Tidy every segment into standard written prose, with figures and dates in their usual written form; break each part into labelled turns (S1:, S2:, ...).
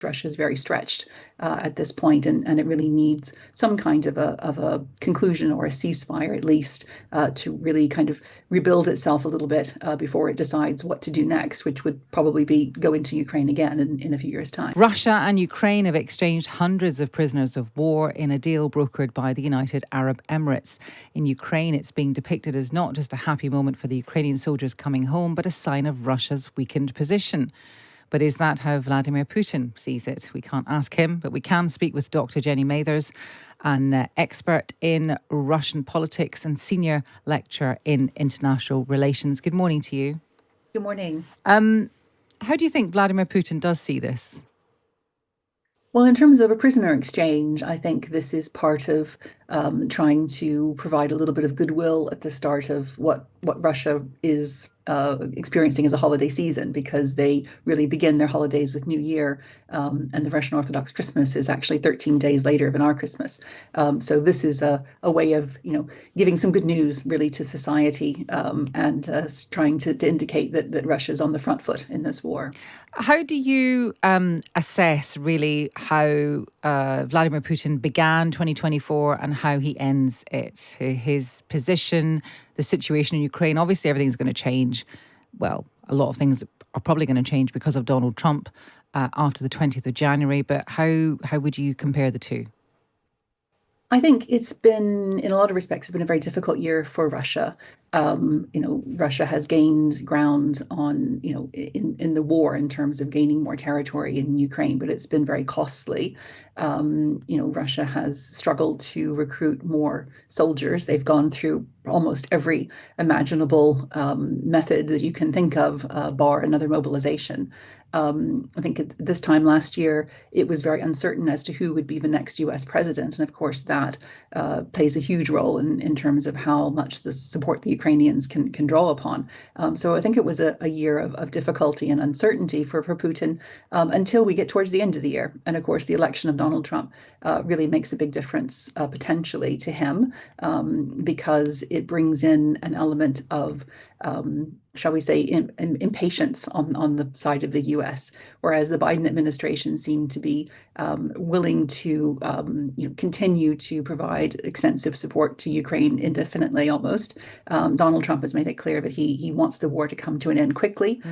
S1: Russia is very stretched at this point, and it really needs some kind of a conclusion or a ceasefire at least to really kind of rebuild itself a little bit before it decides what to do next, which would probably be go into Ukraine again in a few years' time.
S2: Russia and Ukraine have exchanged hundreds of prisoners of war in a deal brokered by the United Arab Emirates. In Ukraine, it's being depicted as not just a happy moment for the Ukrainian soldiers coming home, but a sign of Russia's weakened position. But is that how Vladimir Putin sees it? We can't ask him, but we can speak with Dr. Jenny Mathers, an expert in Russian politics and senior lecturer in international relations. Good morning to you.
S1: Good morning.
S2: How do you think Vladimir Putin does see this?
S1: Well, in terms of a prisoner exchange, I think this is part of trying to provide a little bit of goodwill at the start of what Russia is experiencing as a holiday season, because they really begin their holidays with New Year, and the Russian Orthodox Christmas is actually 13 days later than our Christmas. So this is a way of giving some good news really to society, and trying to indicate that Russia is on the front foot in this war.
S2: How do you assess really how Vladimir Putin began 2024 and how he ends it? His position, the situation in Ukraine, obviously everything's going to change. Well, a lot of things are probably going to change because of Donald Trump after the 20th of January. But how would you compare the two?
S1: I think it's been, in a lot of respects, it's been a very difficult year for Russia. Russia has gained ground on, in the war in terms of gaining more territory in Ukraine, but it's been very costly. Russia has struggled to recruit more soldiers. They've gone through almost every imaginable method that you can think of, bar another mobilization. I think at this time last year, it was very uncertain as to who would be the next US president. And of course, that plays a huge role in terms of how much the support the Ukrainians can draw upon. So I think it was a year of difficulty and uncertainty for Putin, until we get towards the end of the year. And of course, the election of Donald Trump really makes a big difference potentially to him, because it brings in an element of shall we say, impatience on the side of the US, whereas the Biden administration seemed to be willing to continue to provide extensive support to Ukraine indefinitely almost. Donald Trump has made it clear that he wants the war to come to an end quickly.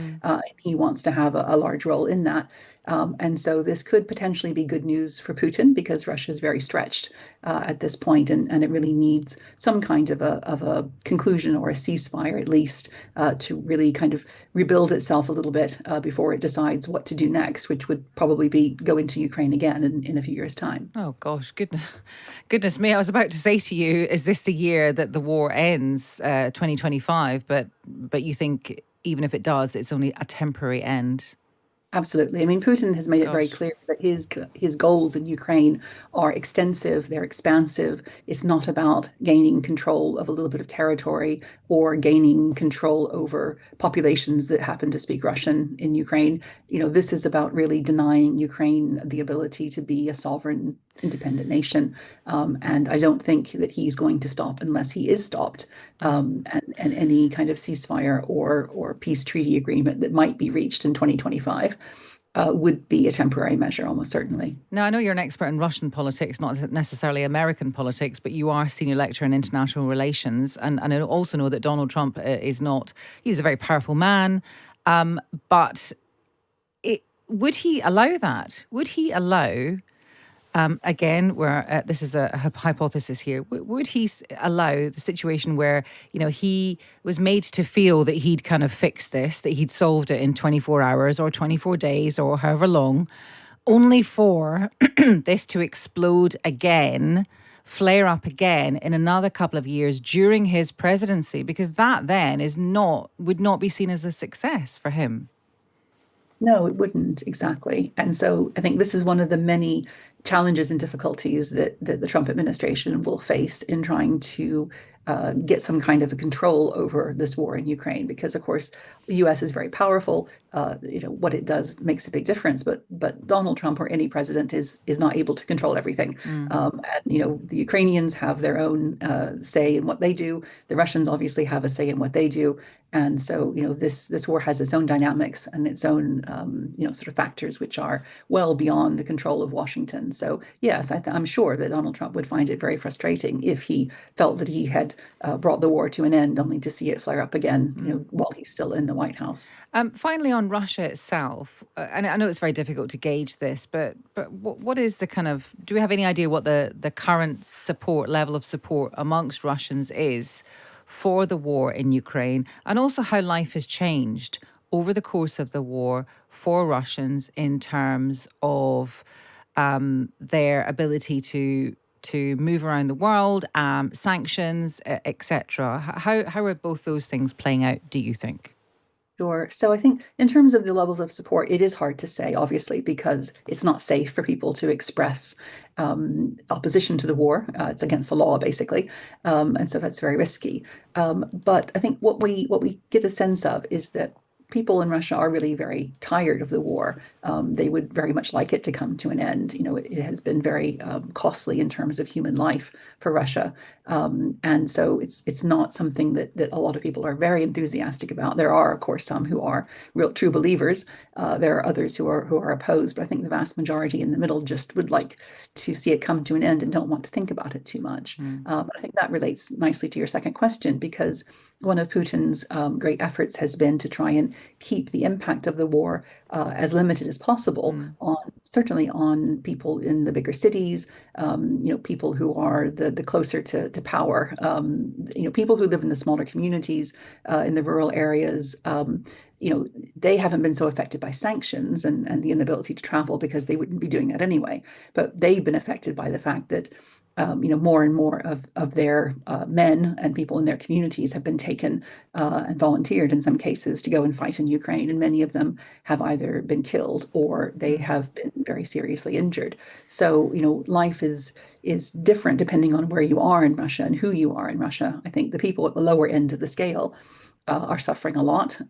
S1: He wants to have a large role in that. And so this could potentially be good news for Putin, because Russia is very stretched at this point, and it really needs some kind of a conclusion or a ceasefire at least to really kind of rebuild itself a little bit before it decides what to do next, which would probably be go into Ukraine again in a few years' time.
S2: Oh gosh, goodness me! I was about to say to you, is this the year that the war ends, 2025? But you think even if it does, it's only a temporary end.
S1: Absolutely. I mean, Putin has made it very clear that his goals in Ukraine are extensive, they're expansive. It's not about gaining control of a little bit of territory or gaining control over populations that happen to speak Russian in Ukraine. This is about really denying Ukraine the ability to be a sovereign, independent nation. And I don't think that he's going to stop unless he is stopped. And any kind of ceasefire or peace treaty agreement that might be reached in 2025 would be a temporary measure, almost certainly.
S2: Now, I know you're an expert in Russian politics, not necessarily American politics, but you are senior lecturer in international relations. And I also know that Donald Trump he's a very powerful man. But would he allow that? Would he allow, again, where this is a hypothesis here, would he allow the situation where, he was made to feel that he'd kind of fixed this, that he'd solved it in 24 hours or 24 days or however long, only for this to explode again, flare up again in another couple of years during his presidency? Because that then would not be seen as a success for him.
S1: No, it wouldn't exactly. And so I think this is one of the many challenges and difficulties that the Trump administration will face in trying to get some kind of a control over this war in Ukraine, because of course the US is very powerful. what it does makes a big difference. But Donald Trump or any president is not able to control everything.
S2: Mm.
S1: And the Ukrainians have their own say in what they do. The Russians obviously have a say in what they do. And so, this war has its own dynamics and its own, sort of factors which are well beyond the control of Washington. So, yes, I'm sure that Donald Trump would find it very frustrating if he felt that he had brought the war to an end, only to see it flare up again, while he's still in the White House.
S2: Finally, on Russia itself, and I know it's very difficult to gauge this, but what is the kind of, do we have any idea what the current level of support amongst Russians is for the war in Ukraine, and also how life has changed over the course of the war for Russians in terms of their ability to move around the world, sanctions, etc. How are both those things playing out, do you think?
S1: Sure. So I think in terms of the levels of support, it is hard to say, obviously, because it's not safe for people to express opposition to the war. It's against the law, basically, and so that's very risky. But I think what we get a sense of is that people in Russia are really very tired of the war. They would very much like it to come to an end. It has been very costly in terms of human life for Russia, and so it's not something that a lot of people are very enthusiastic about. There are, of course, some who are real true believers. There are others who are opposed, but I think the vast majority in the middle just would like to see it come to an end and don't want to think about it too much.
S2: Mm.
S1: I think that relates nicely to your second question, because one of Putin's great efforts has been to try and keep the impact of the war as limited as possible
S2: Mm.
S1: certainly on people in the bigger cities, people who are the closer to power, people who live in the smaller communities, in the rural areas. They haven't been so affected by sanctions and the inability to travel because they wouldn't be doing that anyway. But they've been affected by the fact that more and more of their men and people in their communities have been taken and volunteered in some cases to go and fight in Ukraine, and many of them have either been killed or they
S2: Mm.
S1: have been very seriously injured. So, life is different depending on where you are in Russia and who you are in Russia. I think the people at the lower end of the scale are suffering a lot.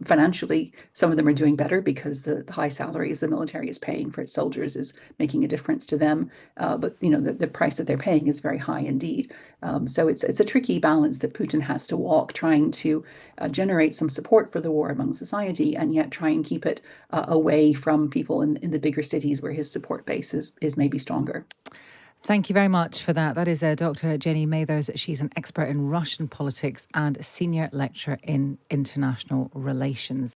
S1: Financially, some of them are doing better because the high salaries the military is paying for its soldiers is making a difference to them. But the price that they're paying is very high indeed. So it's a tricky balance that Putin has to walk, trying to generate some support for the war among society, and yet try and keep it away from people in the bigger cities where his support base is maybe stronger.
S2: Thank you very much for that. That is Dr. Jenny Mathers. She's an expert in Russian politics and a senior lecturer in international relations.